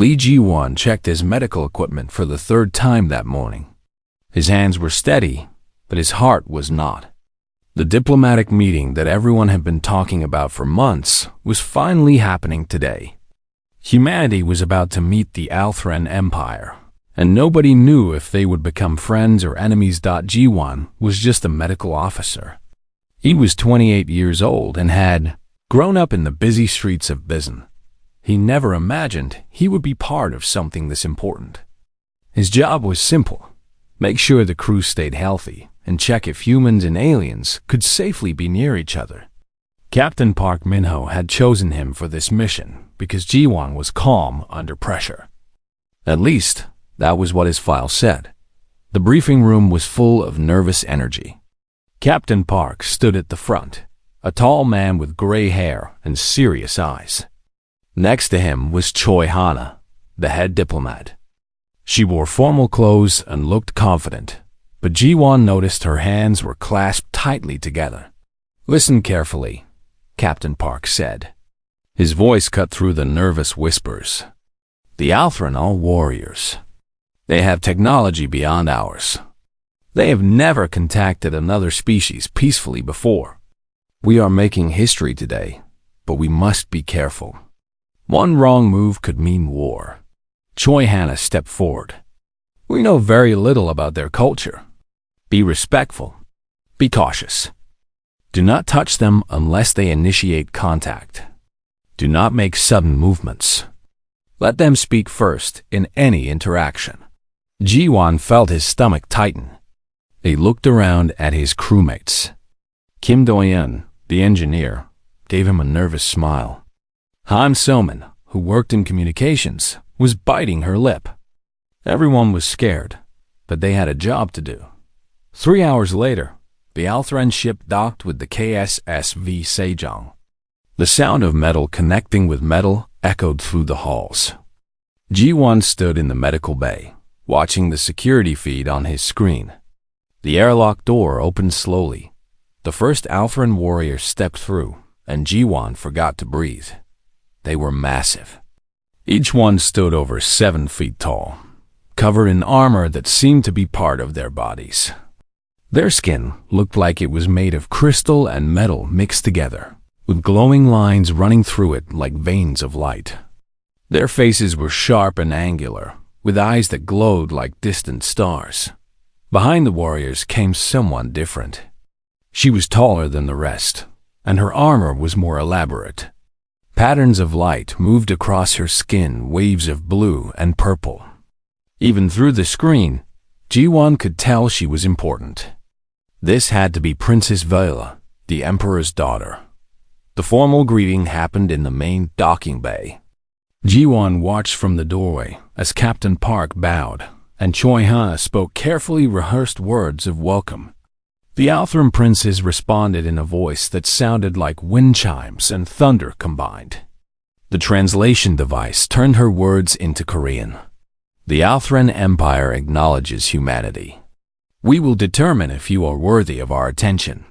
Li Ji-won checked his medical equipment for the third time that morning. His hands were steady, but his heart was not. The diplomatic meeting that everyone had been talking about for months was finally happening today. Humanity was about to meet the Althran Empire, and nobody knew if they would become friends or enemies. Ji-won was just a medical officer. He was 28 years old and had grown up in the busy streets of Bizen. He never imagined he would be part of something this important. His job was simple: make sure the crew stayed healthy and check if humans and aliens could safely be near each other. Captain Park Min-ho had chosen him for this mission because Ji-won was calm under pressure. At least, that was what his file said. The briefing room was full of nervous energy. Captain Park stood at the front, a tall man with gray hair and serious eyes. Next to him was Choi Hana, the head diplomat. She wore formal clothes and looked confident, but Ji-won noticed her hands were clasped tightly together. "Listen carefully," Captain Park said. His voice cut through the nervous whispers. "The Althran are warriors. They have technology beyond ours. They have never contacted another species peacefully before. We are making history today, but we must be careful. One wrong move could mean war." Choi Hana stepped forward. "We know very little about their culture. Be respectful. Be cautious. Do not touch them unless they initiate contact. Do not make sudden movements. Let them speak first in any interaction." Ji-won felt his stomach tighten. He looked around at his crewmates. Kim Do-yeon, the engineer, gave him a nervous smile. Han So-min, who worked in communications, was biting her lip. Everyone was scared, but they had a job to do. 3 hours later, the Althran ship docked with the KSSV Sejong. The sound of metal connecting with metal echoed through the halls. Ji-won stood in the medical bay, watching the security feed on his screen. The airlock door opened slowly. The first Althran warrior stepped through, and Ji-won forgot to breathe. They were massive. Each one stood over 7 feet tall, covered in armor that seemed to be part of their bodies. Their skin looked like it was made of crystal and metal mixed together, with glowing lines running through it like veins of light. Their faces were sharp and angular, with eyes that glowed like distant stars. Behind the warriors came someone different. She was taller than the rest, and her armor was more elaborate. Patterns of light moved across her skin, waves of blue and purple. Even through the screen, Ji-won could tell she was important. This had to be Princess Vela, the Emperor's daughter. The formal greeting happened in the main docking bay. Ji-won watched from the doorway as Captain Park bowed, and Choi Hana spoke carefully rehearsed words of welcome. The Althran princess responded in a voice that sounded like wind chimes and thunder combined. The translation device turned her words into Korean. "The Althran Empire acknowledges humanity. We will determine if you are worthy of our attention."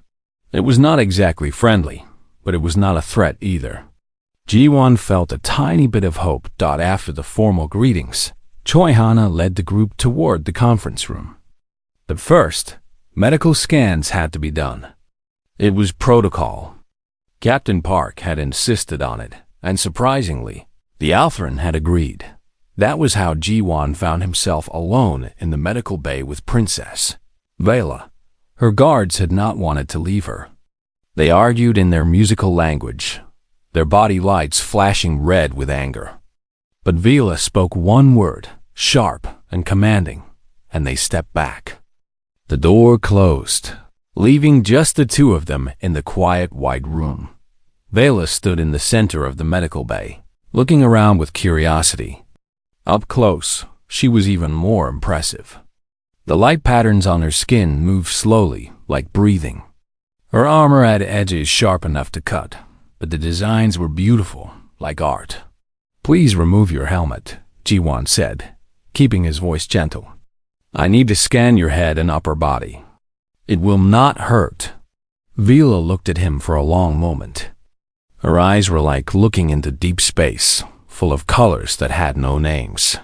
It was not exactly friendly, but it was not a threat either. Ji-won felt a tiny bit of hope. After the formal greetings, Choi Hana led the group toward the conference room. But first, medical scans had to be done. It was protocol. Captain Park had insisted on it, and surprisingly, the Althran had agreed. That was how Ji-won found himself alone in the medical bay with Princess Vela. Her guards had not wanted to leave her. They argued in their musical language, their body lights flashing red with anger. But Vela spoke one word, sharp and commanding, and they stepped back. The door closed, leaving just the two of them in the quiet white room. Vela stood in the center of the medical bay, looking around with curiosity. Up close, she was even more impressive. The light patterns on her skin moved slowly, like breathing. Her armor had edges sharp enough to cut, but the designs were beautiful, like art. "Please remove your helmet," Ji-won said, keeping his voice gentle. "I need to scan your head and upper body. It will not hurt." Vela looked at him for a long moment. Her eyes were like looking into deep space, full of colors that had no names.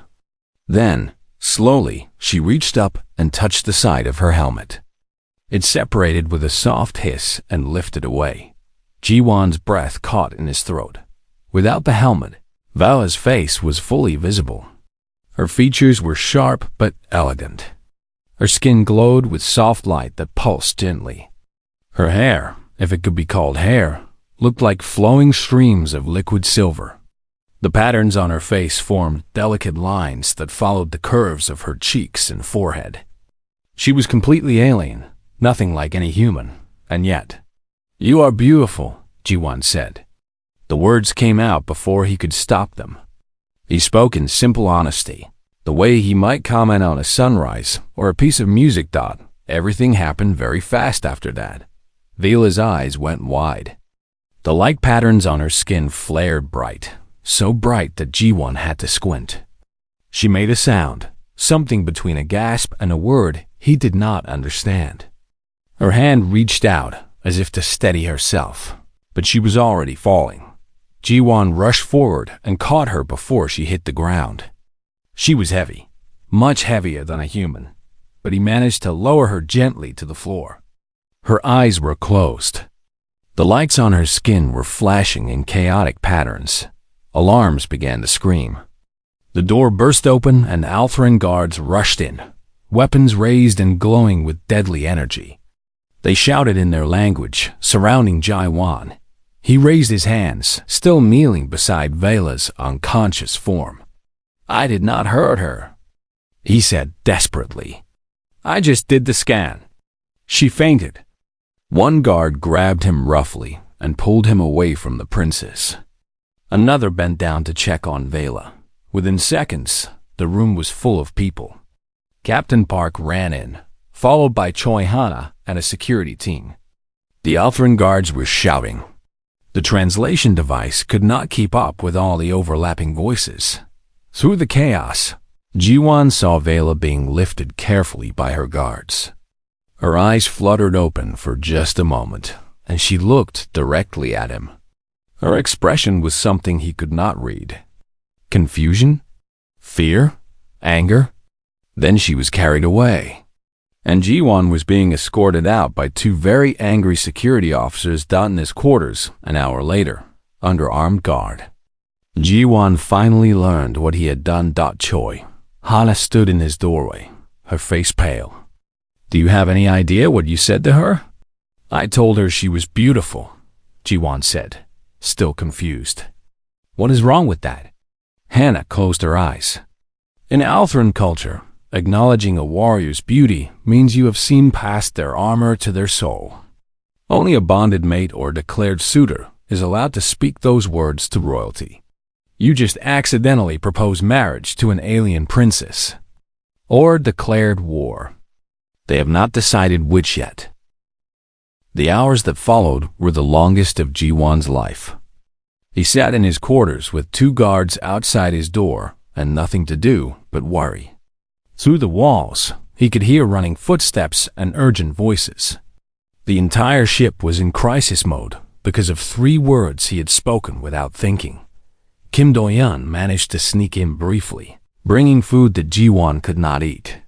Then, slowly, she reached up and touched the side of her helmet. It separated with a soft hiss and lifted away. Ji-won's breath caught in his throat. Without the helmet, Vala's face was fully visible. Her features were sharp but elegant. Her skin glowed with soft light that pulsed gently. Her hair, if it could be called hair, looked like flowing streams of liquid silver. The patterns on her face formed delicate lines that followed the curves of her cheeks and forehead. She was completely alien, nothing like any human, and yet, "You are beautiful," Ji-won said. The words came out before he could stop them. He spoke in simple honesty, the way he might comment on a sunrise or a piece of music. Everything happened very fast after that. Vala's eyes went wide. The light patterns on her skin flared bright, so bright that Ji-won had to squint. She made a sound, something between a gasp and a word he did not understand. Her hand reached out as if to steady herself, but she was already falling. Ji-won rushed forward and caught her before she hit the ground. She was heavy, much heavier than a human, but he managed to lower her gently to the floor. Her eyes were closed. The lights on her skin were flashing in chaotic patterns. Alarms began to scream. The door burst open and Altheran guards rushed in, weapons raised and glowing with deadly energy. They shouted in their language, surrounding Ji-won. He raised his hands, still kneeling beside Vala's unconscious form. "I did not hurt her," he said desperately. "I just did the scan." She fainted. One guard grabbed him roughly and pulled him away from the princess. Another bent down to check on Vala. Within seconds, the room was full of people. Captain Park ran in, followed by Choi Hana and a security team. The Altheran guards were shouting. The translation device could not keep up with all the overlapping voices. Through the chaos, Ji-won saw Vala being lifted carefully by her guards. Her eyes fluttered open for just a moment, and she looked directly at him. Her expression was something he could not read. Confusion? Fear? Anger? Then she was carried away. And Ji-won was being escorted out by two very angry security officers in his quarters an hour later, under armed guard. Ji-won finally learned what he had done. Choi Hana stood in his doorway, her face pale. "Do you have any idea what you said to her?" "I told her she was beautiful," Ji-won said, still confused. "What is wrong with that?" Hana closed her eyes. In Altheran culture, acknowledging a warrior's beauty means you have seen past their armor to their soul. Only a bonded mate or declared suitor is allowed to speak those words to royalty. You just accidentally propose marriage to an alien princess. Or declared war. They have not decided which yet. The hours that followed were the longest of Ji-won's life. He sat in his quarters with two guards outside his door and nothing to do but worry. Through the walls, he could hear running footsteps and urgent voices. The entire ship was in crisis mode because of 3 words he had spoken without thinking. Kim Do-yeon managed to sneak in briefly, bringing food that Ji-won could not eat.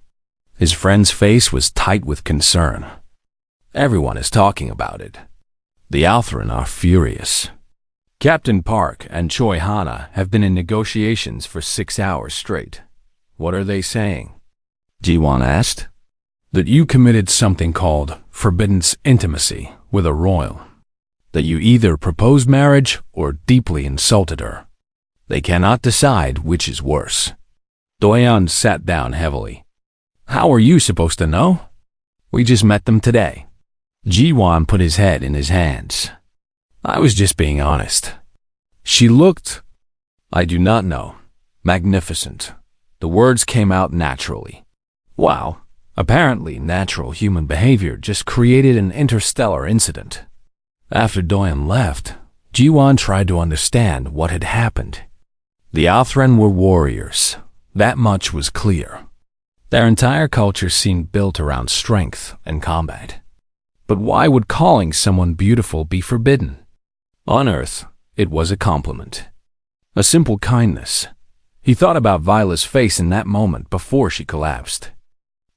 His friend's face was tight with concern. Everyone is talking about it. The Altheran are furious. Captain Park and Choi Hana have been in negotiations for 6 hours straight. What are they saying? Ji-won asked. That you committed something called forbidden intimacy with a royal. That you either proposed marriage or deeply insulted her. They cannot decide which is worse. Do-yeon sat down heavily. How are you supposed to know? We just met them today. Ji-won put his head in his hands. I was just being honest. She looked, I do not know, magnificent. The words came out naturally. Wow, apparently natural human behavior just created an interstellar incident. After Do-yeon left, Ji-won tried to understand what had happened. The Altheran were warriors. That much was clear. Their entire culture seemed built around strength and combat. But why would calling someone beautiful be forbidden? On Earth, it was a compliment. A simple kindness. He thought about Viola's face in that moment before she collapsed.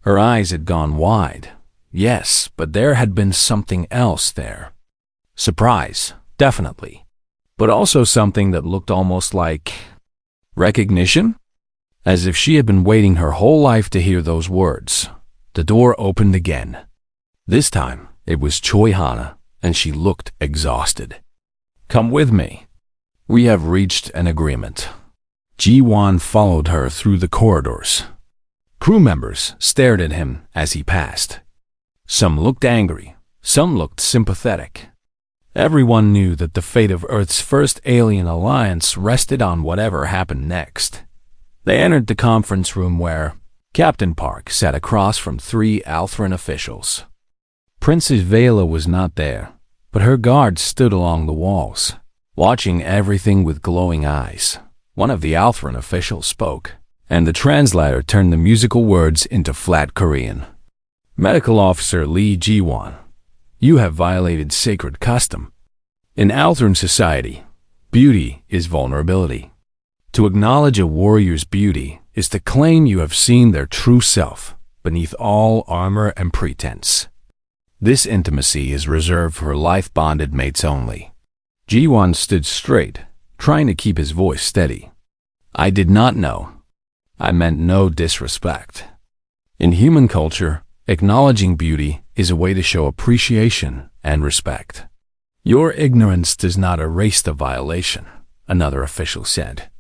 Her eyes had gone wide. Yes, but there had been something else there. Surprise, definitely. But also something that looked almost like recognition? As if she had been waiting her whole life to hear those words. The door opened again. This time, it was Choi Hana, and she looked exhausted. Come with me. We have reached an agreement. Ji-won followed her through the corridors. Crew members stared at him as he passed. Some looked angry, some looked sympathetic. Everyone knew that the fate of Earth's first alien alliance rested on whatever happened next. They entered the conference room where Captain Park sat across from 3 Althran officials. Princess Vela was not there, but her guards stood along the walls, watching everything with glowing eyes. One of the Althran officials spoke, and the translator turned the musical words into flat Korean. Medical Officer Lee Ji-won, you have violated sacred custom. In Althran society, beauty is vulnerability. To acknowledge a warrior's beauty is to claim you have seen their true self beneath all armor and pretense. This intimacy is reserved for life-bonded mates only. Ji-won stood straight, trying to keep his voice steady. I did not know. I meant no disrespect. In human culture, acknowledging beauty is a way to show appreciation and respect. Your ignorance does not erase the violation, another official said.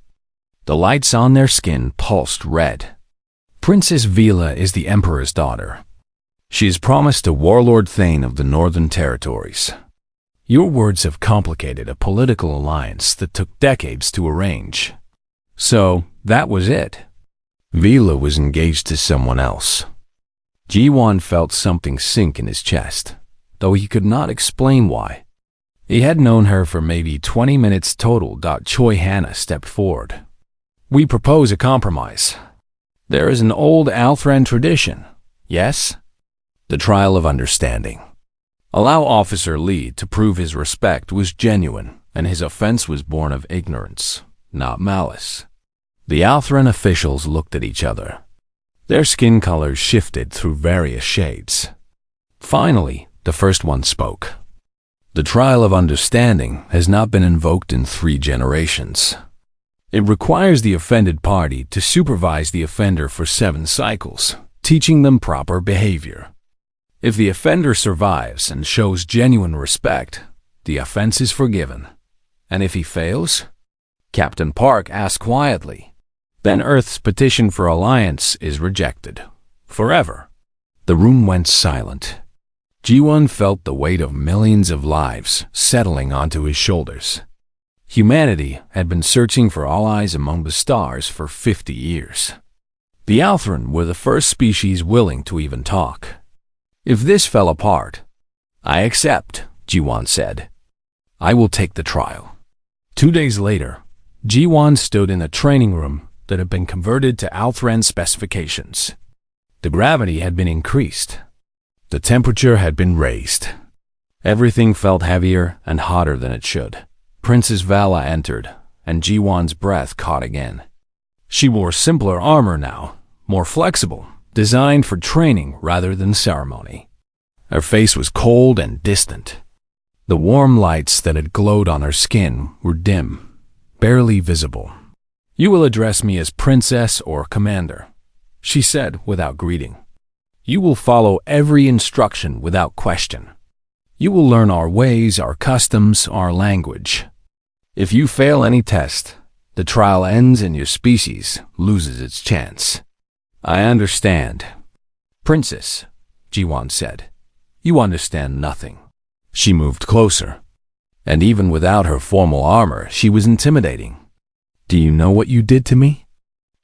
The lights on their skin pulsed red. Princess Vela is the Emperor's daughter. She is promised to Warlord Thane of the Northern Territories. Your words have complicated a political alliance that took decades to arrange. So, that was it. Vela was engaged to someone else. Ji-won felt something sink in his chest, though he could not explain why. He had known her for maybe 20 minutes total. Choi Hana stepped forward. We propose a compromise. There is an old Althran tradition, yes? The trial of understanding. Allow Officer Lee to prove his respect was genuine and his offense was born of ignorance, not malice. The Althran officials looked at each other. Their skin colors shifted through various shades. Finally, the first one spoke. The trial of understanding has not been invoked in 3 generations. It requires the offended party to supervise the offender for 7 cycles, teaching them proper behavior. If the offender survives and shows genuine respect, the offense is forgiven. And if he fails? Captain Park asked quietly. Then Earth's petition for alliance is rejected. Forever. The room went silent. Ji-won felt the weight of millions of lives settling onto his shoulders. Humanity had been searching for allies among the stars for 50 years. The Althran were the first species willing to even talk. If this fell apart, I accept, Ji-won said. I will take the trial. 2 days later, Ji-won stood in a training room that had been converted to Althran specifications. The gravity had been increased. The temperature had been raised. Everything felt heavier and hotter than it should. Princess Vala entered, and Ji-won's breath caught again. She wore simpler armor now, more flexible, designed for training rather than ceremony. Her face was cold and distant. The warm lights that had glowed on her skin were dim, barely visible. You will address me as princess or commander, she said without greeting. You will follow every instruction without question. You will learn our ways, our customs, our language. If you fail any test, the trial ends and your species loses its chance. I understand. Princess, Ji-won said. You understand nothing. She moved closer. And even without her formal armor, she was intimidating. Do you know what you did to me?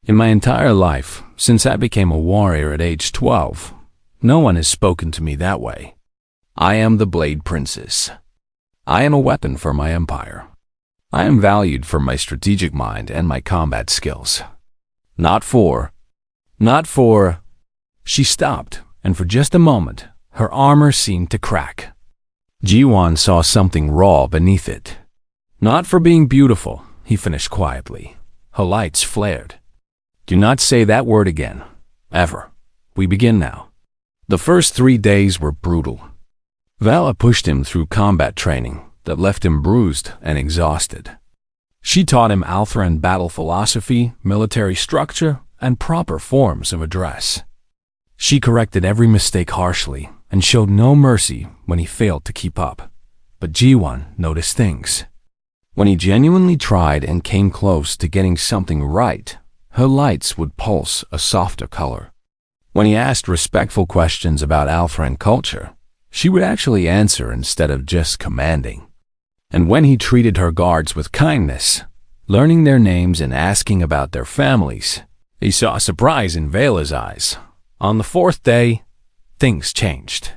In my entire life, since I became a warrior at age 12, no one has spoken to me that way. I am the Blade Princess. I am a weapon for my empire. I am valued for my strategic mind and my combat skills. Not for... She stopped, and for just a moment, her armor seemed to crack. Ji-won saw something raw beneath it. Not for being beautiful, he finished quietly. Her lights flared. Do not say that word again. Ever. We begin now. The first 3 days were brutal. Vala pushed him through combat training that left him bruised and exhausted. She taught him Altheran battle philosophy, military structure, and proper forms of address. She corrected every mistake harshly and showed no mercy when he failed to keep up. But Jiwon noticed things. When he genuinely tried and came close to getting something right, her lights would pulse a softer color. When he asked respectful questions about Altheran culture, she would actually answer instead of just commanding. And when he treated her guards with kindness, learning their names and asking about their families, he saw surprise in Vala's eyes. On the 4th day, things changed.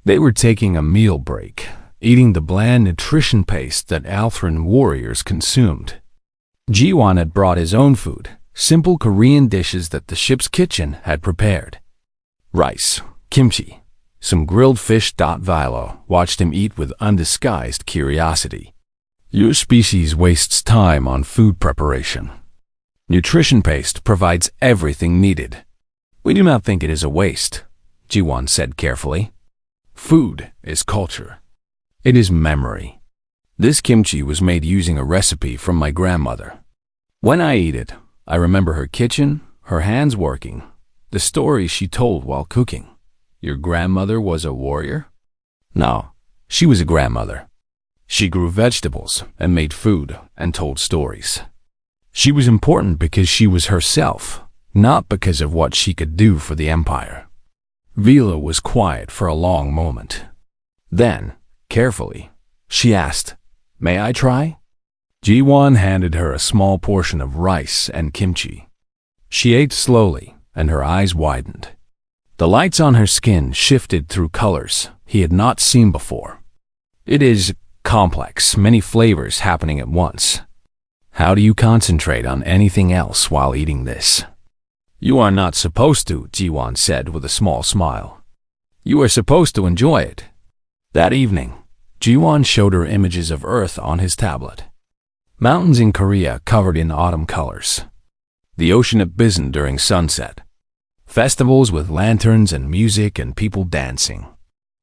They were taking a meal break, eating the bland nutrition paste that Altheran warriors consumed. Jiwon had brought his own food, simple Korean dishes that the ship's kitchen had prepared. Rice, kimchi, some grilled fish. Vilo watched him eat with undisguised curiosity. Your species wastes time on food preparation. Nutrition paste provides everything needed. We do not think it is a waste, Jiwon said carefully. Food is culture. It is memory. This kimchi was made using a recipe from my grandmother. When I eat it, I remember her kitchen, her hands working, the stories she told while cooking. Your grandmother was a warrior? No, she was a grandmother. She grew vegetables and made food and told stories. She was important because she was herself, not because of what she could do for the empire. Vila was quiet for a long moment. Then, carefully, she asked, "May I try?" Jiwon handed her a small portion of rice and kimchi. She ate slowly, and her eyes widened. The lights on her skin shifted through colors he had not seen before. It is complex, many flavors happening at once. How do you concentrate on anything else while eating this? You are not supposed to, Jiwon said with a small smile. You are supposed to enjoy it. That evening, Jiwon showed her images of Earth on his tablet. Mountains in Korea covered in autumn colors. The ocean at Bizen during sunset. Festivals with lanterns and music and people dancing.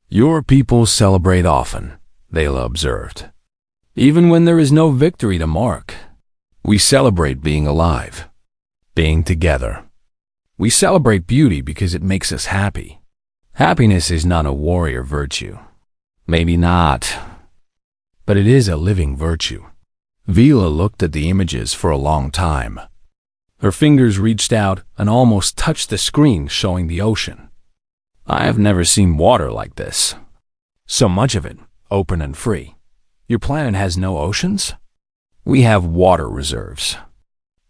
Your people celebrate often, Vela observed. Even when there is no victory to mark, we celebrate being alive, being together. We celebrate beauty because it makes us happy. Happiness is not a warrior virtue. Maybe not, but it is a living virtue. Vila looked at the images for a long time. Her fingers reached out and almost touched the screen showing the ocean. I have never seen water like this. So much of it, open and free. Your planet has no oceans? We have water reserves.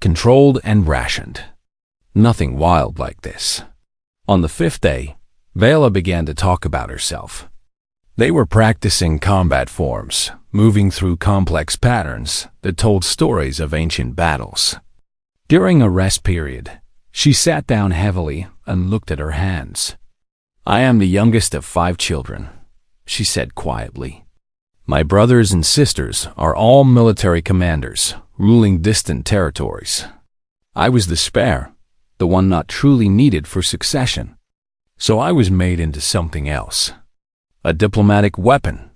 Controlled and rationed. Nothing wild like this. On the 5th day, Vela began to talk about herself. They were practicing combat forms, moving through complex patterns that told stories of ancient battles. During a rest period, she sat down heavily and looked at her hands. I am the youngest of 5 children, she said quietly. My brothers and sisters are all military commanders, ruling distant territories. I was the spare, the one not truly needed for succession. So I was made into something else. A diplomatic weapon.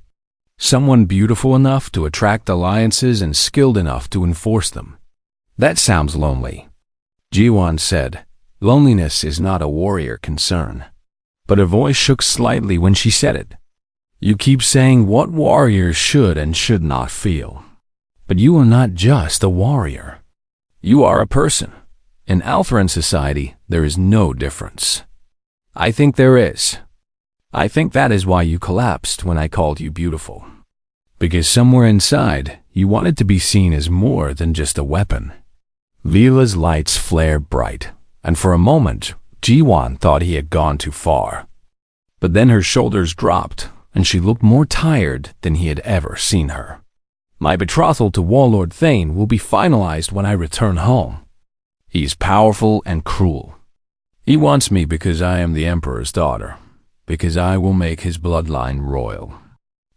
Someone beautiful enough to attract alliances and skilled enough to enforce them. That sounds lonely. Jiwon said, loneliness is not a warrior concern. But her voice shook slightly when she said it. You keep saying what warriors should and should not feel. But you are not just a warrior. You are a person. In Altheran society, there is no difference. I think there is. I think that is why you collapsed when I called you beautiful. Because somewhere inside, you wanted to be seen as more than just a weapon. Vila's lights flared bright, and for a moment, Jiwon thought he had gone too far. But then her shoulders dropped, and she looked more tired than he had ever seen her. My betrothal to Warlord Thane will be finalized when I return home. He is powerful and cruel. He wants me because I am the Emperor's daughter, because I will make his bloodline royal.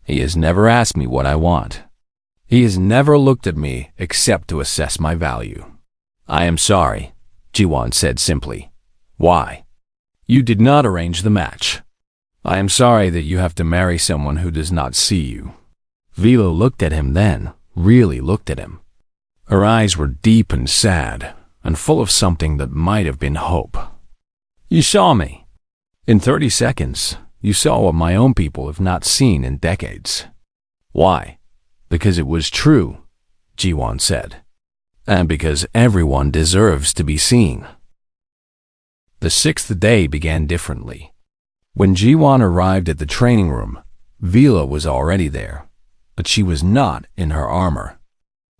He has never asked me what I want. He has never looked at me except to assess my value. I am sorry, Jiwon said simply. Why? You did not arrange the match. I am sorry that you have to marry someone who does not see you. Vila looked at him then, really looked at him. Her eyes were deep and sad, and full of something that might have been hope. You saw me. In 30 seconds, you saw what my own people have not seen in decades. Why? Because it was true, Jiwon said. And because everyone deserves to be seen. The 6th day began differently. When Jiwon arrived at the training room, Vila was already there, but she was not in her armor.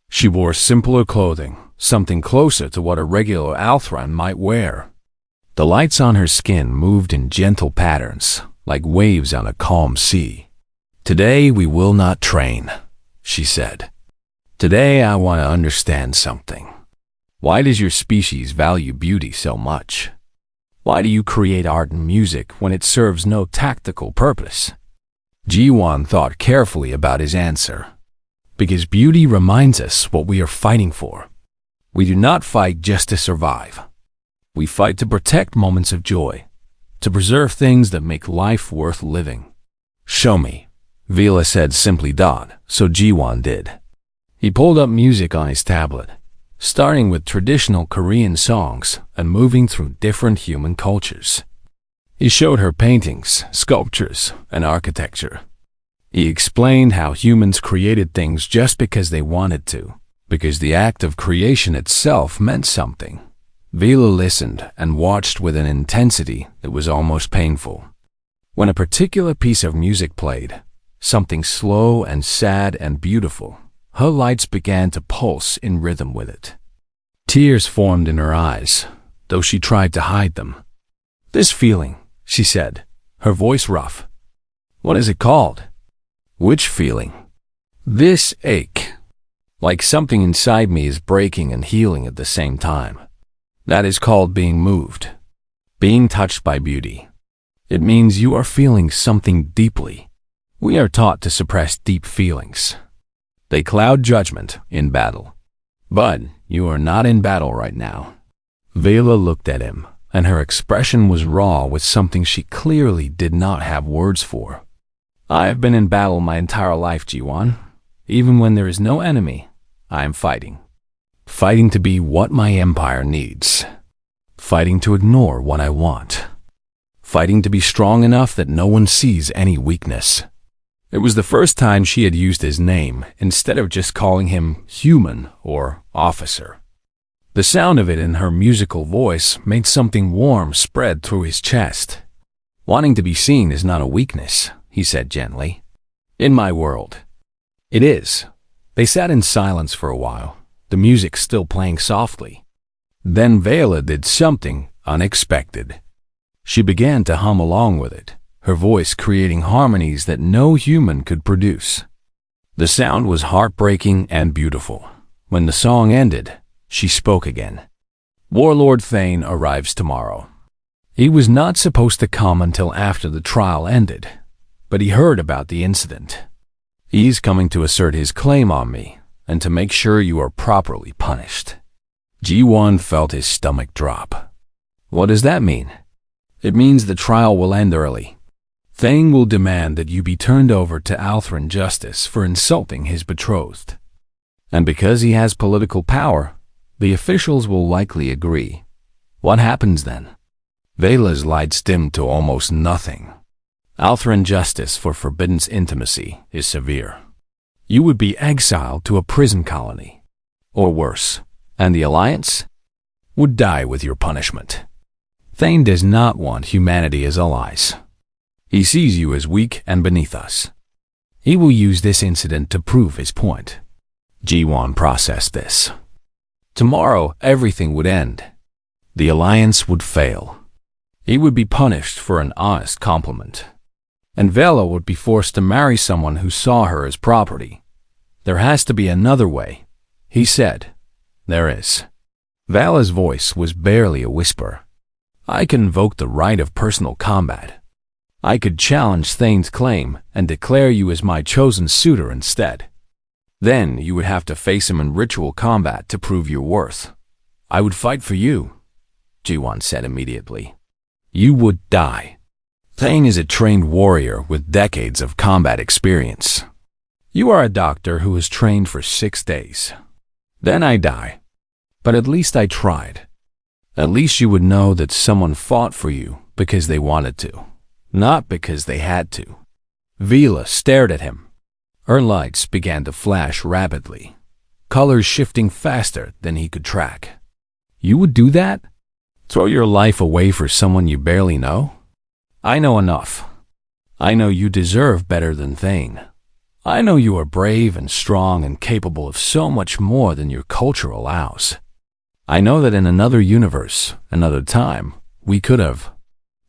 She wore simpler clothing, something closer to what a regular Althran might wear. The lights on her skin moved in gentle patterns, like waves on a calm sea. Today we will not train, she said. Today I want to understand something. Why does your species value beauty so much? Why do you create art and music when it serves no tactical purpose? Jiwon thought carefully about his answer. Because beauty reminds us what we are fighting for. We do not fight just to survive. We fight to protect moments of joy, to preserve things that make life worth living. Show me, Vila said simply. So Jiwon did. He pulled up music on his tablet, starting with traditional Korean songs and moving through different human cultures. He showed her paintings, sculptures, and architecture. He explained how humans created things just because they wanted to, because the act of creation itself meant something. Vila listened and watched with an intensity that was almost painful. When a particular piece of music played, something slow and sad and beautiful, her lights began to pulse in rhythm with it. Tears formed in her eyes, though she tried to hide them. This feeling, she said, her voice rough. What is it called? Which feeling? This ache. Like something inside me is breaking and healing at the same time. That is called being moved. Being touched by beauty. It means you are feeling something deeply. We are taught to suppress deep feelings. They cloud judgment in battle. But you are not in battle right now. Vela looked at him, and her expression was raw with something she clearly did not have words for. I have been in battle my entire life, Jiwon. Even when there is no enemy, I am fighting. Fighting to be what my empire needs. Fighting to ignore what I want. Fighting to be strong enough that no one sees any weakness. It was the first time she had used his name instead of just calling him human or officer. The sound of it in her musical voice made something warm spread through his chest. Wanting to be seen is not a weakness, he said gently. In my world, it is. They sat in silence for a while, the music still playing softly. Then Vela did something unexpected. She began to hum along with it, her voice creating harmonies that no human could produce. The sound was heartbreaking and beautiful. When the song ended, she spoke again. Warlord Thane arrives tomorrow. He was not supposed to come until after the trial ended, but he heard about the incident. He's coming to assert his claim on me and to make sure you are properly punished. Ji-won felt his stomach drop. What does that mean? It means the trial will end early. Thane will demand that you be turned over to Althran Justice for insulting his betrothed. And because he has political power, the officials will likely agree. What happens then? Vela's lights dimmed to almost nothing. Althran Justice for forbidden intimacy is severe. You would be exiled to a prison colony, or worse, and the Alliance would die with your punishment. Thane does not want humanity as allies. He sees you as weak and beneath us. He will use this incident to prove his point. Ji-won processed this. Tomorrow, everything would end. The Alliance would fail. He would be punished for an honest compliment. And Vela would be forced to marry someone who saw her as property. There has to be another way, he said. There is. Vala's voice was barely a whisper. I could invoke the right of personal combat. I could challenge Thane's claim and declare you as my chosen suitor instead. Then you would have to face him in ritual combat to prove your worth. I would fight for you, Ji-won said immediately. You would die. Thane is a trained warrior with decades of combat experience. You are a doctor who was trained for 6 days. Then I die. But at least I tried. At least you would know that someone fought for you because they wanted to, not because they had to. Vila stared at him. Her lights began to flash rapidly, colors shifting faster than he could track. You would do that? Throw your life away for someone you barely know? I know enough. I know you deserve better than Thane. I know you are brave and strong and capable of so much more than your culture allows. I know that in another universe, another time, we could have.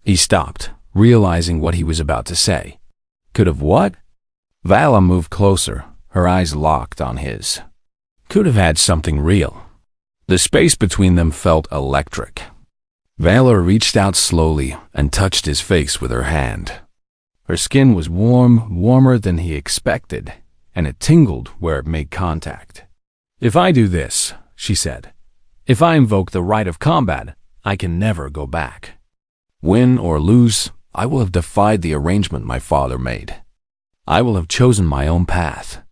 He stopped, realizing what he was about to say. Could have what? Vala moved closer, her eyes locked on his. Could have had something real. The space between them felt electric. Vala reached out slowly and touched his face with her hand. Her skin was warmer than he expected, and it tingled where it made contact. If I do this, she said, if I invoke the right of combat, I can never go back. Win or lose, I will have defied the arrangement my father made. I will have chosen my own path.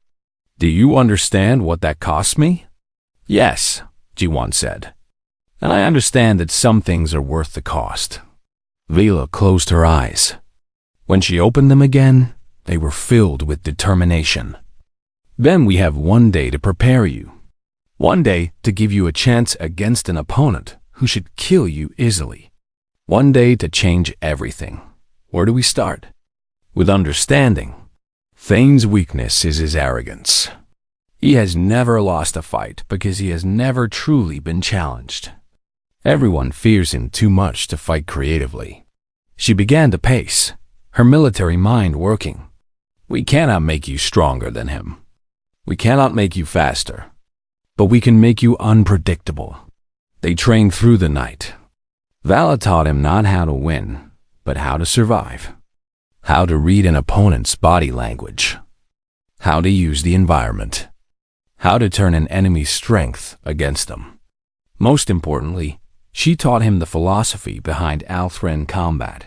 Do you understand what that costs me? Yes, Ji-won said. And I understand that some things are worth the cost. Vila closed her eyes. When she opened them again, they were filled with determination. Then we have 1 day to prepare you. 1 day to give you a chance against an opponent who should kill you easily. 1 day to change everything. Where do we start? With understanding. Thane's weakness is his arrogance. He has never lost a fight because he has never truly been challenged. Everyone fears him too much to fight creatively. She began to pace, her military mind working. We cannot make you stronger than him. We cannot make you faster. But we can make you unpredictable. They trained through the night. Vala taught him not how to win, but how to survive. How to read an opponent's body language. How to use the environment. How to turn an enemy's strength against them. Most importantly, she taught him the philosophy behind Althren combat.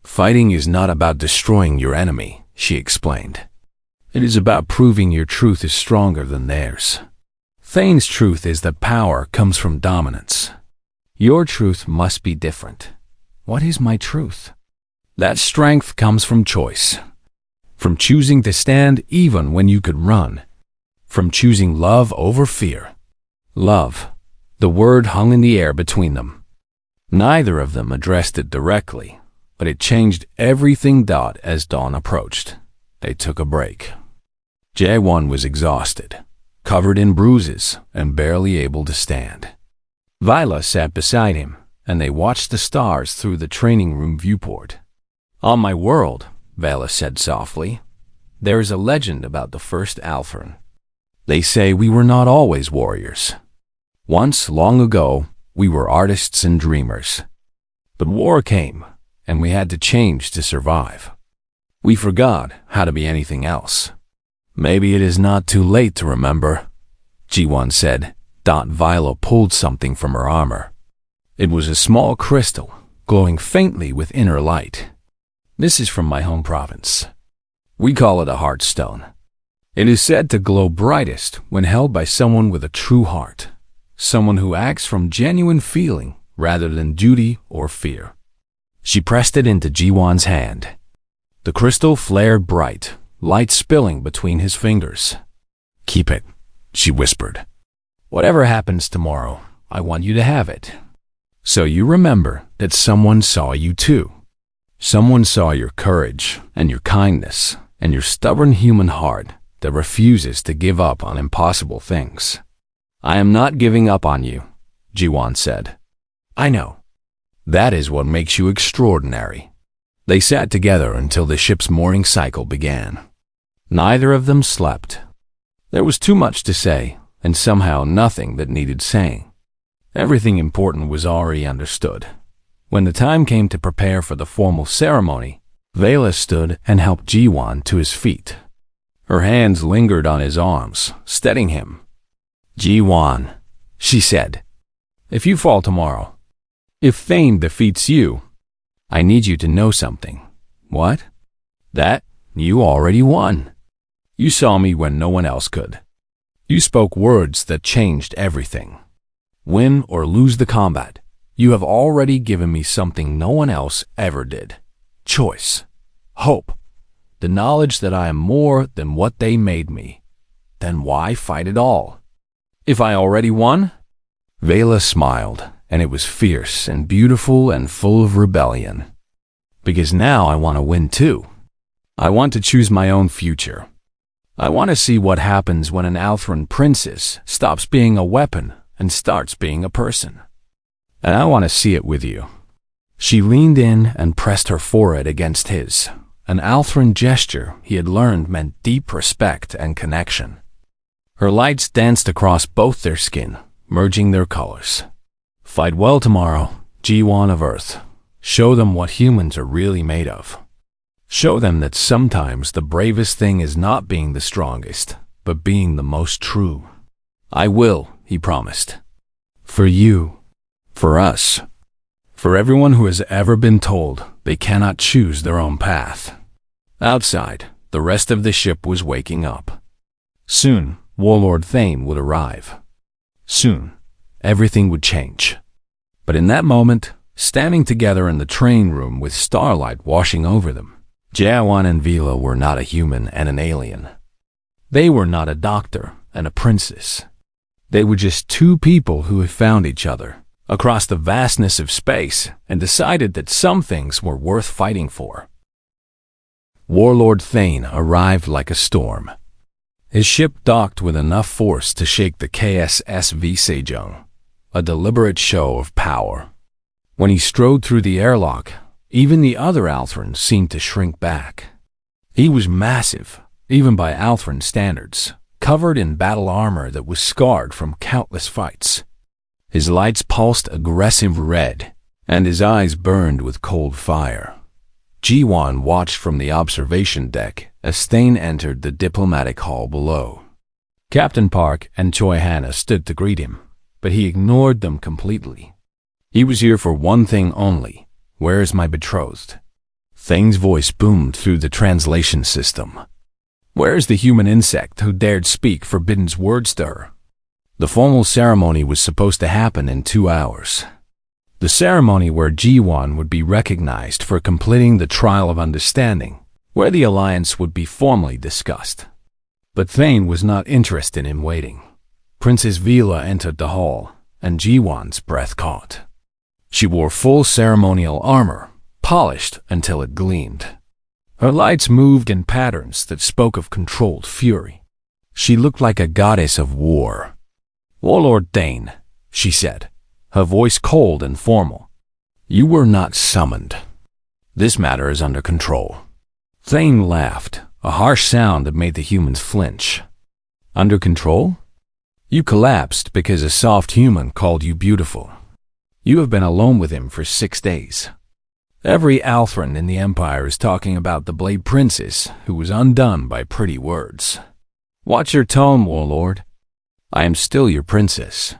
Fighting is not about destroying your enemy, she explained. It is about proving your truth is stronger than theirs. Thane's truth is that power comes from dominance. Your truth must be different. What is my truth? That strength comes from choice. From choosing to stand even when you could run. From choosing love over fear. Love. The word hung in the air between them. Neither of them addressed it directly, but it changed everything. As dawn approached, they took a break. Jae-won was exhausted, covered in bruises and barely able to stand. Vila sat beside him, and they watched the stars through the training room viewport. On my world, Vala said softly, there is a legend about the first Althern. They say we were not always warriors. Once, long ago, we were artists and dreamers. But war came, and we had to change to survive. We forgot how to be anything else. Maybe it is not too late to remember, Ji-won said. Vila pulled something from her armor. It was a small crystal, glowing faintly with inner light. This is from my home province. We call it a heartstone. It is said to glow brightest when held by someone with a true heart, someone who acts from genuine feeling rather than duty or fear. She pressed it into Ji-won's hand. The crystal flared bright, light spilling between his fingers. Keep it, she whispered. Whatever happens tomorrow, I want you to have it. So you remember that someone saw you too. Someone saw your courage and your kindness and your stubborn human heart that refuses to give up on impossible things. I am not giving up on you, Ji-won said. I know. That is what makes you extraordinary. They sat together until the ship's morning cycle began. Neither of them slept. There was too much to say, and somehow nothing that needed saying. Everything important was already understood. When the time came to prepare for the formal ceremony, Vala stood and helped Ji-won to his feet. Her hands lingered on his arms, steadying him. Ji-wan, she said, if you fall tomorrow, if Thane defeats you, I need you to know something. What? That you already won. You saw me when no one else could. You spoke words that changed everything. Win or lose the combat, you have already given me something no one else ever did. Choice. Hope. The knowledge that I am more than what they made me. Then why fight at all? If I already won? Vela smiled, and it was fierce and beautiful and full of rebellion. Because now I want to win too. I want to choose my own future. I want to see what happens when an Althran princess stops being a weapon and starts being a person. And I want to see it with you. She leaned in and pressed her forehead against his. An Althran gesture he had learned meant deep respect and connection. Her lights danced across both their skin, merging their colors. Fight well tomorrow, G1 of Earth. Show them what humans are really made of. Show them that sometimes the bravest thing is not being the strongest, but being the most true. I will, he promised. For you. For us. For everyone who has ever been told they cannot choose their own path. Outside, the rest of the ship was waking up. Soon, Warlord Thane would arrive. Soon, everything would change. But in that moment, standing together in the train room with starlight washing over them, Jawan and Vila were not a human and an alien. They were not a doctor and a princess. They were just two people who had found each other across the vastness of space and decided that some things were worth fighting for. Warlord Thane arrived like a storm. His ship docked with enough force to shake the KSSV Sejong, a deliberate show of power. When he strode through the airlock, even the other Althrans seemed to shrink back. He was massive, even by Althran standards, covered in battle armor that was scarred from countless fights. His lights pulsed aggressive red, and his eyes burned with cold fire. Ji-wan watched from the observation deck as Thane entered the diplomatic hall below. Captain Park and Choi Hanna stood to greet him, but he ignored them completely. He was here for one thing only. Where is my betrothed? Thane's voice boomed through the translation system. Where is the human insect who dared speak Forbidden's words to her? The formal ceremony was supposed to happen in 2 hours. The ceremony where Ji-wan would be recognized for completing the trial of understanding, where the alliance would be formally discussed. But Thane was not interested in waiting. Princess Vila entered the hall, and Ji-wan's breath caught. She wore full ceremonial armor, polished until it gleamed. Her lights moved in patterns that spoke of controlled fury. She looked like a goddess of war. Warlord Thane, she said, her voice cold and formal. You were not summoned. This matter is under control. Thane laughed, a harsh sound that made the humans flinch. Under control? You collapsed because a soft human called you beautiful. You have been alone with him for 6 days. Every Althran in the Empire is talking about the Blade Princess who was undone by pretty words. Watch your tone, Warlord. I am still your princess.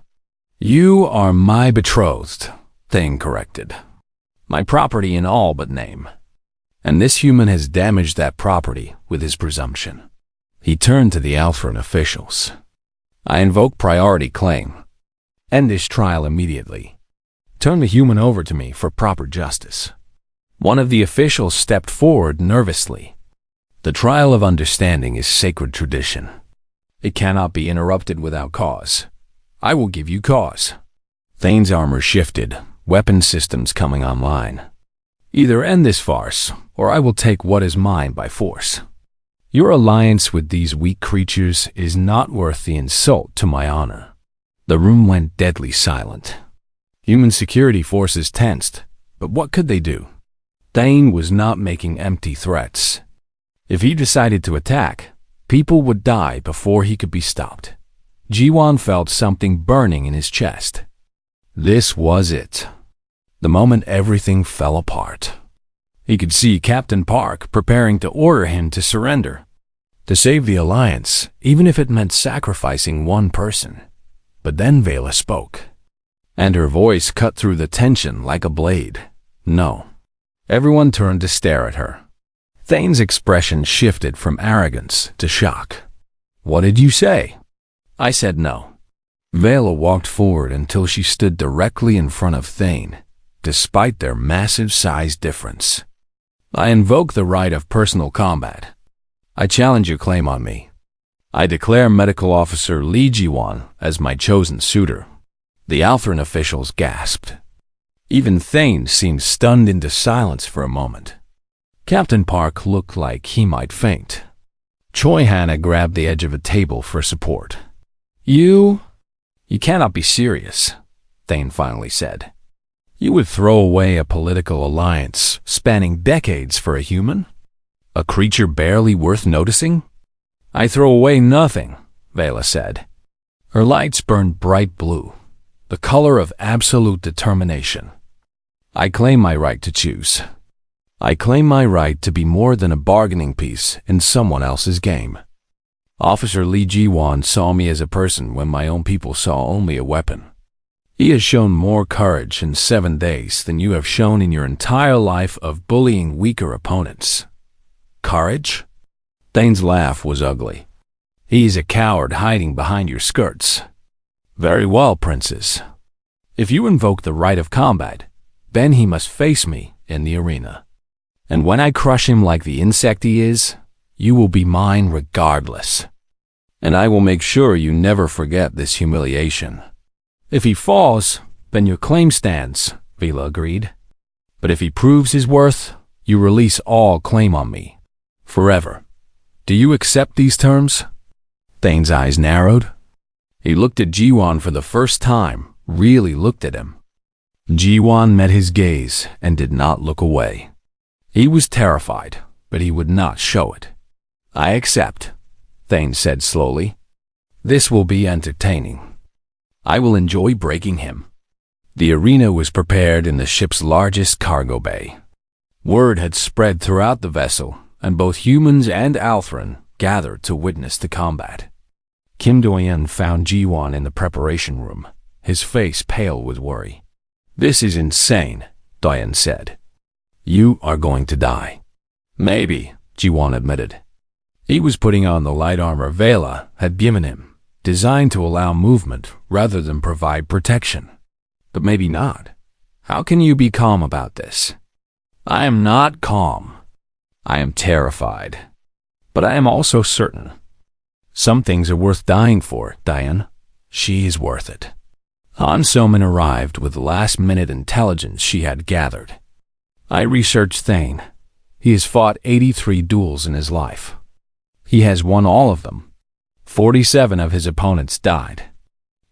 You are my betrothed, Thane corrected. My property in all but name. And this human has damaged that property with his presumption. He turned to the Althran officials. I invoke priority claim. End this trial immediately. Turn the human over to me for proper justice. One of the officials stepped forward nervously. The trial of understanding is sacred tradition. It cannot be interrupted without cause. I will give you cause. Thane's armor shifted, weapon systems coming online. Either end this farce, or I will take what is mine by force. Your alliance with these weak creatures is not worth the insult to my honor. The room went deadly silent. Human security forces tensed, but what could they do? Thane was not making empty threats. If he decided to attack, people would die before he could be stopped. Ji-wan felt something burning in his chest. This was it. The moment everything fell apart. He could see Captain Park preparing to order him to surrender. To save the Alliance, even if it meant sacrificing one person. But then Vela spoke, and her voice cut through the tension like a blade. No. Everyone turned to stare at her. Thane's expression shifted from arrogance to shock. What did you say? I said no. Vela walked forward until she stood directly in front of Thane, despite their massive size difference. I invoke the right of personal combat. I challenge your claim on me. I declare Medical Officer Lee Ji-won as my chosen suitor. The Althran officials gasped. Even Thane seemed stunned into silence for a moment. Captain Park looked like he might faint. Choi Hanna grabbed the edge of a table for support. You cannot be serious, Thane finally said. You would throw away a political alliance spanning decades for a human? A creature barely worth noticing? I throw away nothing, Vela said. Her lights burned bright blue, the color of absolute determination. I claim my right to choose. I claim my right to be more than a bargaining piece in someone else's game. Officer Lee Ji-won saw me as a person when my own people saw only a weapon. He has shown more courage in 7 days than you have shown in your entire life of bullying weaker opponents. Courage? Thane's laugh was ugly. He is a coward hiding behind your skirts. Very well, princess. If you invoke the right of combat, then he must face me in the arena. And when I crush him like the insect he is, you will be mine regardless. And I will make sure you never forget this humiliation. If he falls, then your claim stands, Vela agreed. But if he proves his worth, you release all claim on me. Forever. Do you accept these terms? Thane's eyes narrowed. He looked at Ji-won for the first time, really looked at him. Ji-won met his gaze and did not look away. He was terrified, but he would not show it. I accept, Thane said slowly. This will be entertaining. I will enjoy breaking him. The arena was prepared in the ship's largest cargo bay. Word had spread throughout the vessel, and both humans and Althran gathered to witness the combat. Kim Do-yeon found Ji-won in the preparation room, his face pale with worry. This is insane, Do-yeon said. You are going to die. Maybe, Ji-won admitted. He was putting on the light armor Vela had given him, designed to allow movement rather than provide protection. But maybe not. How can you be calm about this? I am not calm. I am terrified. But I am also certain. Some things are worth dying for, Diane. She is worth it. Han So-min arrived with the last-minute intelligence she had gathered. I researched Thane. He has fought 83 duels in his life. He has won all of them. 47 of his opponents died.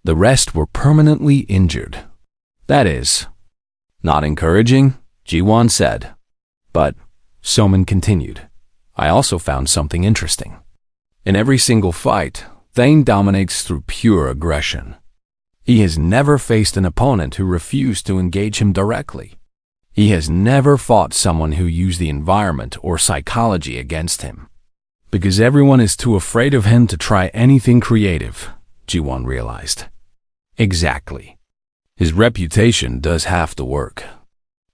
The rest were permanently injured. That is not encouraging, Ji-won said. But, So-min continued, I also found something interesting. In every single fight, Thane dominates through pure aggression. He has never faced an opponent who refused to engage him directly. He has never fought someone who used the environment or psychology against him. Because everyone is too afraid of him to try anything creative, Ji-won realized. Exactly. His reputation does half the work.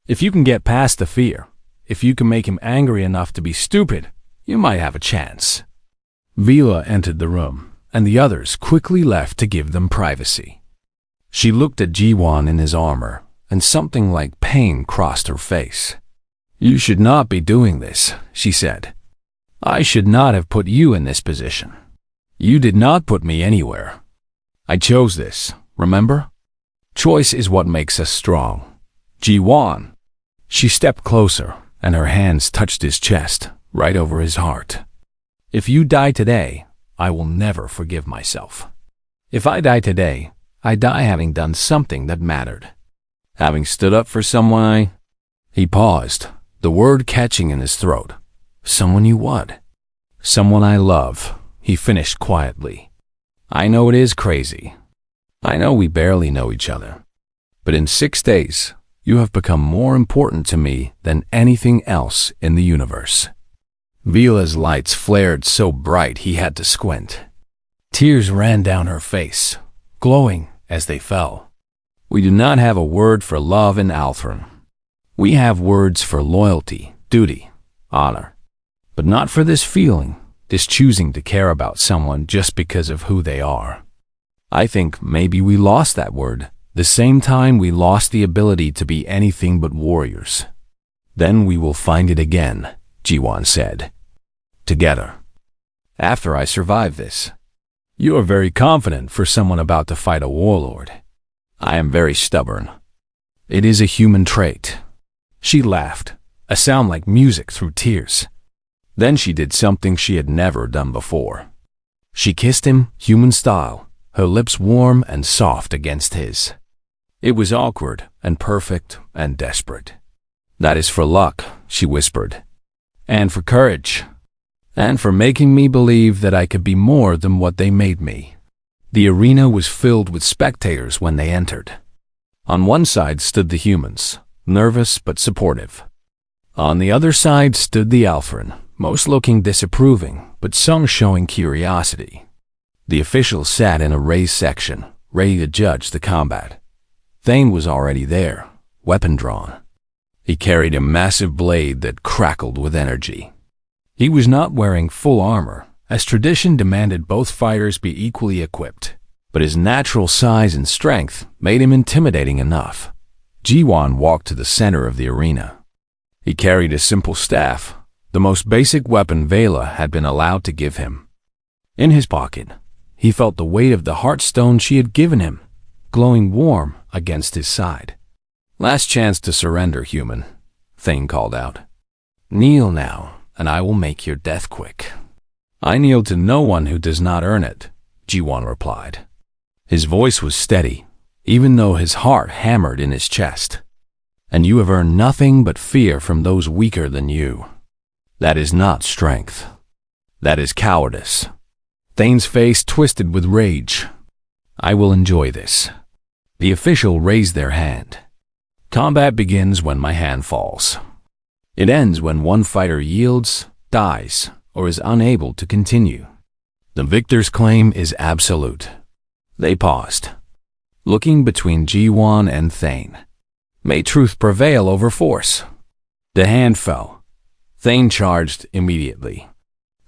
If you can get past the fear, if you can make him angry enough to be stupid, you might have a chance. Vela entered the room, and the others quickly left to give them privacy. She looked at Ji-won in his armor, and something like pain crossed her face. You should not be doing this, she said. I should not have put you in this position. You did not put me anywhere. I chose this, remember? Choice is what makes us strong. Ji-won. She stepped closer, and her hands touched his chest, right over his heart. If you die today, I will never forgive myself. If I die today, I die having done something that mattered. Having stood up for someone He paused, the word catching in his throat. Someone you what? Someone I love, he finished quietly. I know it is crazy. I know we barely know each other. But in 6 days, you have become more important to me than anything else in the universe. Vela's lights flared so bright he had to squint. Tears ran down her face, glowing as they fell. We do not have a word for love in Althran. We have words for loyalty, duty, honor, but not for this feeling, this choosing to care about someone just because of who they are. I think maybe we lost that word, the same time we lost the ability to be anything but warriors. Then we will find it again, Jiwan said. Together. After I survive this. You are very confident for someone about to fight a warlord. I am very stubborn. It is a human trait. She laughed, a sound like music through tears. Then she did something she had never done before. She kissed him, human style, her lips warm and soft against his. It was awkward and perfect and desperate. That is for luck, she whispered. And for courage. And for making me believe that I could be more than what they made me. The arena was filled with spectators when they entered. On one side stood the humans, nervous but supportive. On the other side stood the Althran, most looking disapproving, but some showing curiosity. The officials sat in a raised section, ready to judge the combat. Thane was already there, weapon drawn. He carried a massive blade that crackled with energy. He was not wearing full armor, as tradition demanded both fighters be equally equipped, but his natural size and strength made him intimidating enough. Jiwan walked to the center of the arena. He carried a simple staff, the most basic weapon Vela had been allowed to give him. In his pocket, he felt the weight of the heartstone she had given him, glowing warm against his side. Last chance to surrender, human, Thane called out. Kneel now, and I will make your death quick. I kneel to no one who does not earn it, Jiwan replied. His voice was steady, even though his heart hammered in his chest. And you have earned nothing but fear from those weaker than you. That is not strength. That is cowardice. Thane's face twisted with rage. I will enjoy this. The official raised their hand. Combat begins when my hand falls. It ends when one fighter yields, dies, or is unable to continue. The victor's claim is absolute. They paused, looking between Jiwan and Thane. May truth prevail over force. The hand fell. Thane charged immediately,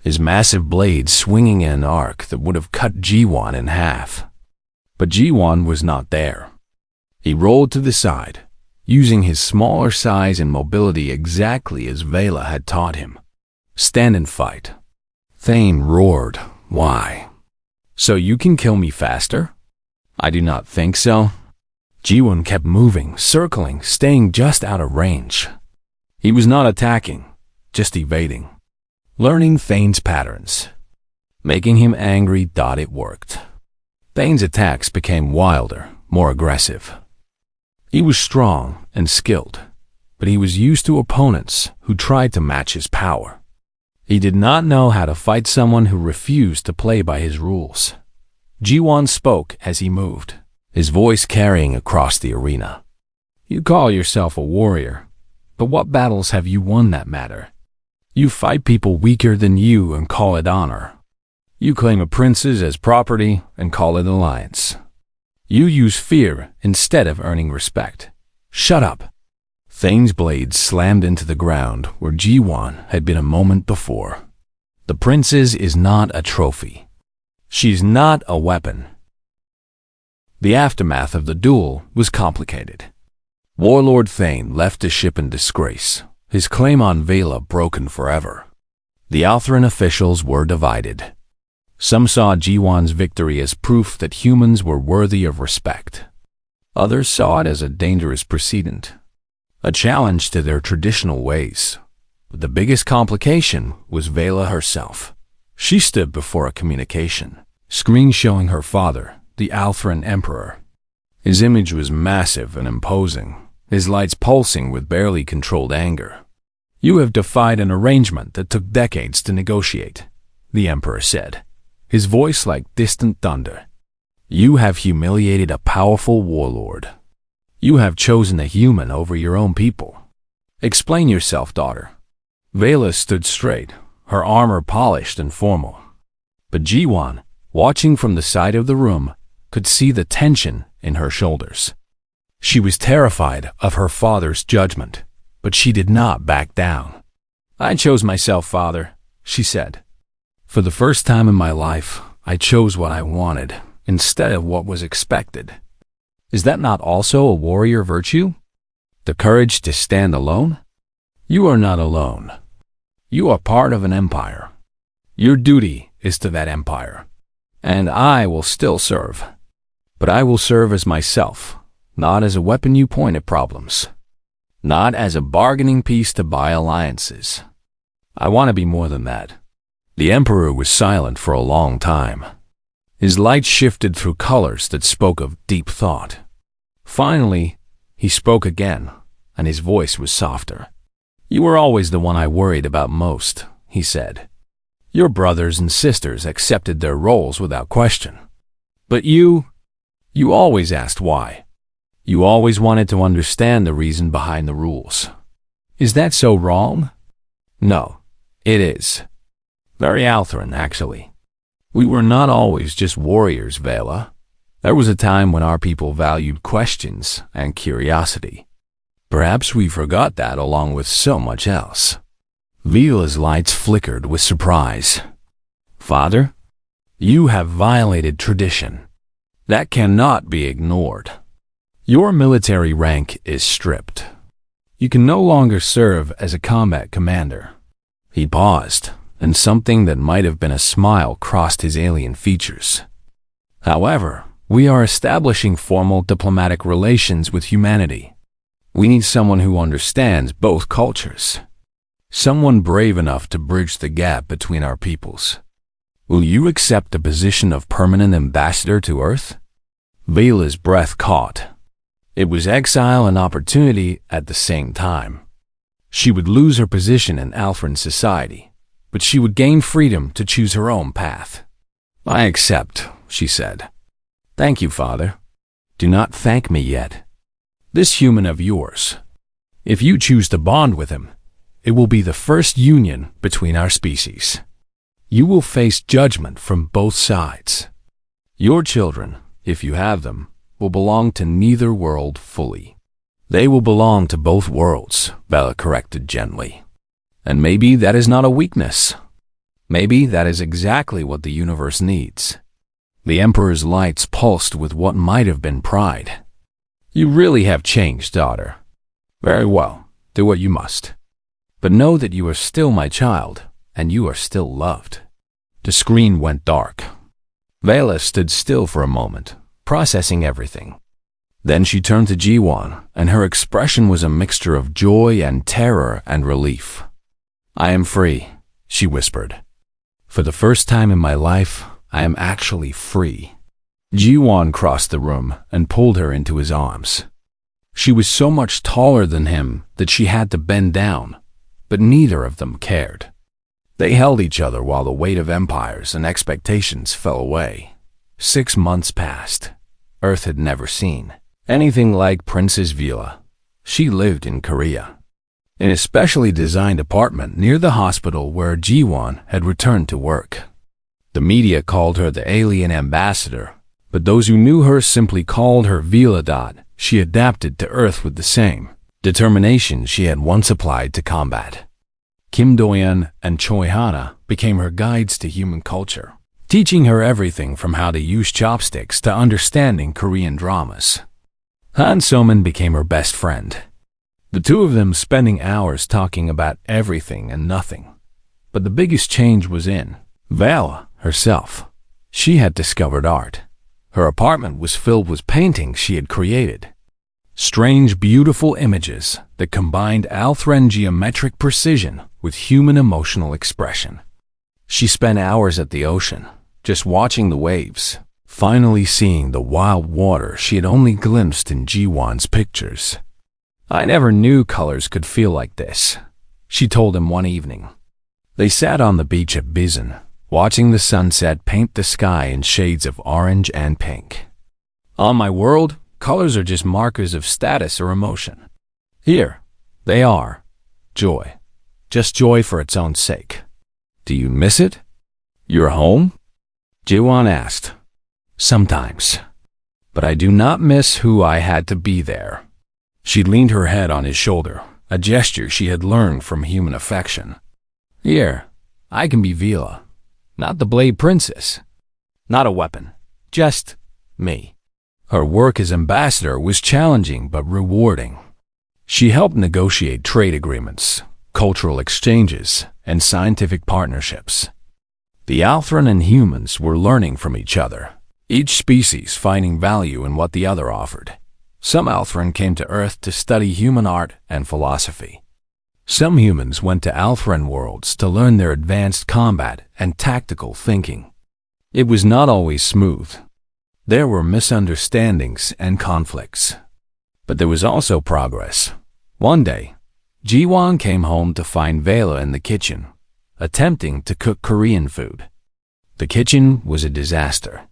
his massive blade swinging in an arc that would have cut Jiwan in half. But Jiwan was not there. He rolled to the side, using his smaller size and mobility exactly as Vela had taught him. Stand and fight. Thane roared. Why? So you can kill me faster? I do not think so. Jiwan kept moving, circling, staying just out of range. He was not attacking, just evading. Learning Thane's patterns. Making him angry, it worked. Thane's attacks became wilder, more aggressive. He was strong and skilled, but he was used to opponents who tried to match his power. He did not know how to fight someone who refused to play by his rules. Jiwan spoke as he moved, his voice carrying across the arena. You call yourself a warrior, but what battles have you won that matter? You fight people weaker than you and call it honor. You claim a princess as property and call it alliance. You use fear instead of earning respect. Shut up. Thane's blade slammed into the ground where Jiwan had been a moment before. The princess is not a trophy. She's not a weapon. The aftermath of the duel was complicated. Warlord Thane left the ship in disgrace, his claim on Vela broken forever. The Althran officials were divided. Some saw Jiwan's victory as proof that humans were worthy of respect. Others saw it as a dangerous precedent, a challenge to their traditional ways. But the biggest complication was Vela herself. She stood before a communication screen showing her father, the Althran Emperor. His image was massive and imposing, his lights pulsing with barely controlled anger. You have defied an arrangement that took decades to negotiate, the Emperor said, his voice like distant thunder. You have humiliated a powerful warlord. You have chosen a human over your own people. Explain yourself, daughter. Vela stood straight, her armor polished and formal. But Jiwan, watching from the side of the room, could see the tension in her shoulders. She was terrified of her father's judgment, but she did not back down. "I chose myself, father," she said. "For the first time in my life, I chose what I wanted instead of what was expected." Is that not also a warrior virtue? The courage to stand alone? You are not alone. You are part of an empire. Your duty is to that empire. And I will still serve. But I will serve as myself, not as a weapon you point at problems. Not as a bargaining piece to buy alliances. I want to be more than that. The emperor was silent for a long time. His light shifted through colors that spoke of deep thought. Finally, he spoke again, and his voice was softer. "You were always the one I worried about most," he said. "Your brothers and sisters accepted their roles without question. But you always asked why. You always wanted to understand the reason behind the rules. Is that so wrong?" "No, it is. Very Altheran, actually. We were not always just warriors, Vela. There was a time when our people valued questions and curiosity. Perhaps we forgot that along with so much else." Vela's lights flickered with surprise. "Father, you have violated tradition. That cannot be ignored. Your military rank is stripped. You can no longer serve as a combat commander." He paused, and something that might have been a smile crossed his alien features. "However, we are establishing formal diplomatic relations with humanity. We need someone who understands both cultures. Someone brave enough to bridge the gap between our peoples. Will you accept the position of permanent ambassador to Earth?" Vela's breath caught. It was exile and opportunity at the same time. She would lose her position in Alpharan society, but she would gain freedom to choose her own path. "I accept," she said. "Thank you, Father. Do not thank me yet. This human of yours, if you choose to bond with him, it will be the first union between our species. You will face judgment from both sides. Your children, if you have them, will belong to neither world fully. They will belong to both worlds," Bella corrected gently. "And maybe that is not a weakness. Maybe that is exactly what the universe needs." The Emperor's lights pulsed with what might have been pride. "You really have changed, daughter. Very well, do what you must. But know that you are still my child, and you are still loved." The screen went dark. Vela stood still for a moment, processing everything. Then she turned to Jiwan, and her expression was a mixture of joy and terror and relief. "I am free," she whispered. "For the first time in my life, I am actually free." Jiwan crossed the room and pulled her into his arms. She was so much taller than him that she had to bend down, but neither of them cared. They held each other while the weight of empires and expectations fell away. 6 months passed. Earth had never seen anything like Princess Vela. She lived in Korea, in a specially designed apartment near the hospital where Jiwan had returned to work. The media called her the alien ambassador, but those who knew her simply called her Vela. She adapted to Earth with the same determination she had once applied to combat. Kim Doyeon and Choi Hana became her guides to human culture, teaching her everything from how to use chopsticks to understanding Korean dramas. Han Somin became her best friend, the two of them spending hours talking about everything and nothing. But the biggest change was in Vela herself. She had discovered art. Her apartment was filled with paintings she had created. Strange, beautiful images that combined Althran geometric precision with human emotional expression. She spent hours at the ocean, just watching the waves, finally seeing the wild water she had only glimpsed in Jiwan's pictures. "I never knew colors could feel like this," she told him one evening. They sat on the beach at Bizen, watching the sunset paint the sky in shades of orange and pink. "On my world, colors are just markers of status or emotion. Here, they are joy. Just joy for its own sake. Do you miss it? Your home? Jiwan asked. Sometimes. But I do not miss who I had to be there. She leaned her head on his shoulder, a gesture she had learned from human affection. Here, I can be Vila, not the Blade Princess. Not a weapon, just me. Her work as ambassador was challenging but rewarding. She helped negotiate trade agreements, cultural exchanges, and scientific partnerships. The Althran and humans were learning from each other, each species finding value in what the other offered. Some Althran came to Earth to study human art and philosophy. Some humans went to Althran worlds to learn their advanced combat and tactical thinking. It was not always smooth. There were misunderstandings and conflicts. But there was also progress. One day, Jiwan came home to find Vela in the kitchen, attempting to cook Korean food. The kitchen was a disaster.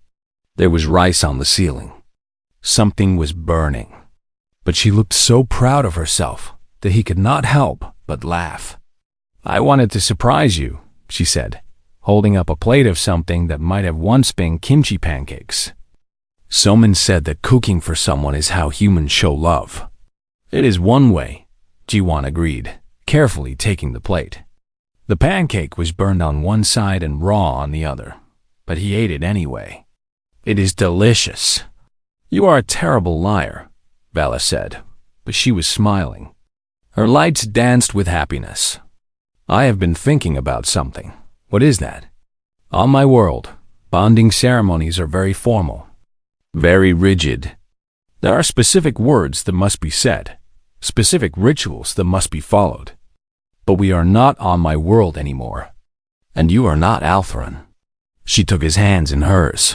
There was rice on the ceiling. Something was burning. But she looked so proud of herself that he could not help but laugh. I wanted to surprise you, she said, holding up a plate of something that might have once been kimchi pancakes. Someone said that cooking for someone is how humans show love. It is one way, Jiwan agreed, carefully taking the plate. The pancake was burned on one side and raw on the other, but he ate it anyway. It is delicious. You are a terrible liar, Vala said, but she was smiling. Her lights danced with happiness. I have been thinking about something. What is that? On my world, bonding ceremonies are very formal. Very rigid. There are specific words that must be said, specific rituals that must be followed. But we are not on my world anymore. And you are not Althran. She took his hands in hers.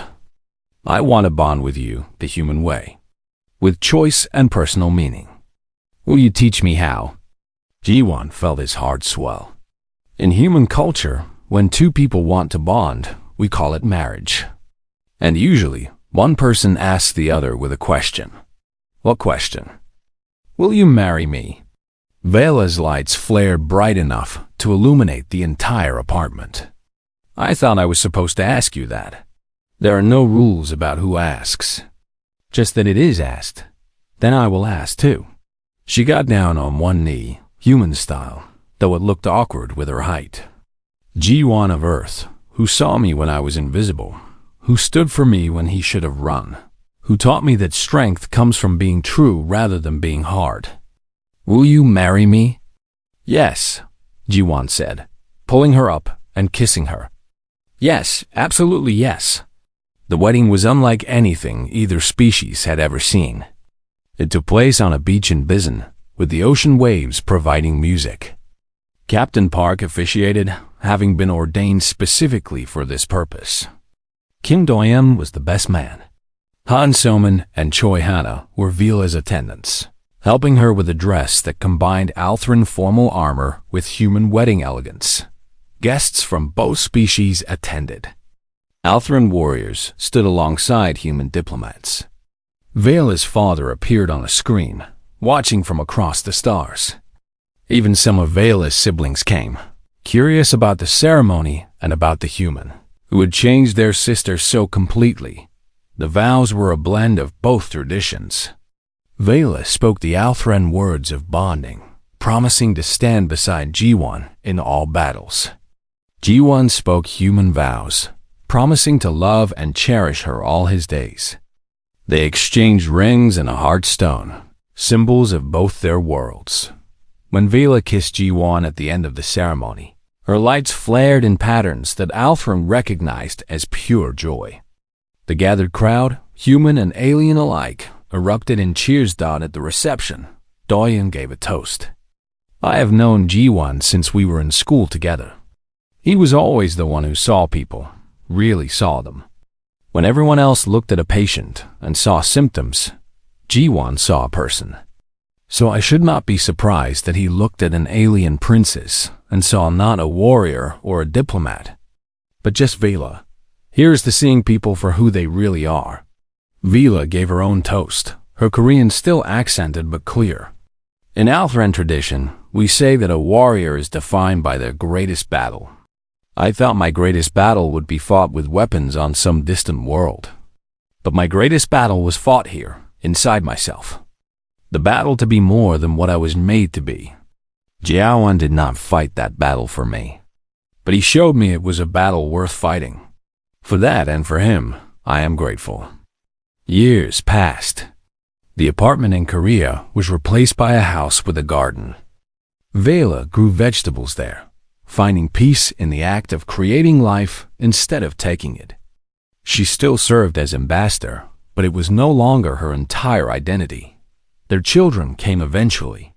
I want to bond with you the human way, with choice and personal meaning. Will you teach me how? Jiwan felt his heart swell. In human culture, when two people want to bond, we call it marriage. And usually, one person asks the other with a question. What question? Will you marry me? Vela's lights flared bright enough to illuminate the entire apartment. I thought I was supposed to ask you that. There are no rules about who asks. Just that it is asked. Then I will ask too. She got down on one knee, human style, though it looked awkward with her height. Jiwan of Earth, who saw me when I was invisible, who stood for me when he should have run, who taught me that strength comes from being true rather than being hard. Will you marry me? Yes, Jiwan said, pulling her up and kissing her. Yes, absolutely yes. The wedding was unlike anything either species had ever seen. It took place on a beach in Bizen, with the ocean waves providing music. Captain Park officiated, having been ordained specifically for this purpose. Kim Do-yeon was the best man. Han So-min and Choi Hana were Vila's attendants, helping her with a dress that combined Althran formal armor with human wedding elegance. Guests from both species attended. Althran warriors stood alongside human diplomats. Vela's father appeared on a screen, watching from across the stars. Even some of Vela's siblings came, curious about the ceremony and about the human, who had changed their sister so completely. The vows were a blend of both traditions. Vela spoke the Althran words of bonding, promising to stand beside Jiwan in all battles. Jiwan spoke human vows, promising to love and cherish her all his days. They exchanged rings and a heart stone, symbols of both their worlds. When Vela kissed Jiwan at the end of the ceremony, her lights flared in patterns that Althran recognized as pure joy. The gathered crowd, human and alien alike, erupted in cheers. At the reception, Do-yeon gave a toast. I have known Jiwan since we were in school together. He was always the one who saw people, really saw them. When everyone else looked at a patient and saw symptoms, Jiwan saw a person. So I should not be surprised that he looked at an alien princess and saw not a warrior or a diplomat, but just Vela. Here's to seeing people for who they really are. Vela gave her own toast, her Korean still accented but clear. In Althran tradition, we say that a warrior is defined by their greatest battle. I thought my greatest battle would be fought with weapons on some distant world. But my greatest battle was fought here, inside myself. The battle to be more than what I was made to be. Jiawan did not fight that battle for me, but he showed me it was a battle worth fighting. For that and for him, I am grateful. Years passed. The apartment in Korea was replaced by a house with a garden. Vela grew vegetables there, finding peace in the act of creating life instead of taking it. She still served as ambassador, but it was no longer her entire identity. Their children came eventually.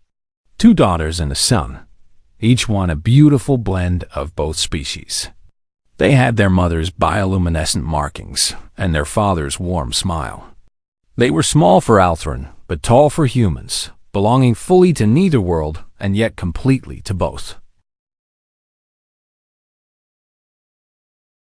2 daughters and a son, each one a beautiful blend of both species. They had their mother's bioluminescent markings and their father's warm smile. They were small for Althrin, but tall for humans, belonging fully to neither world and yet completely to both.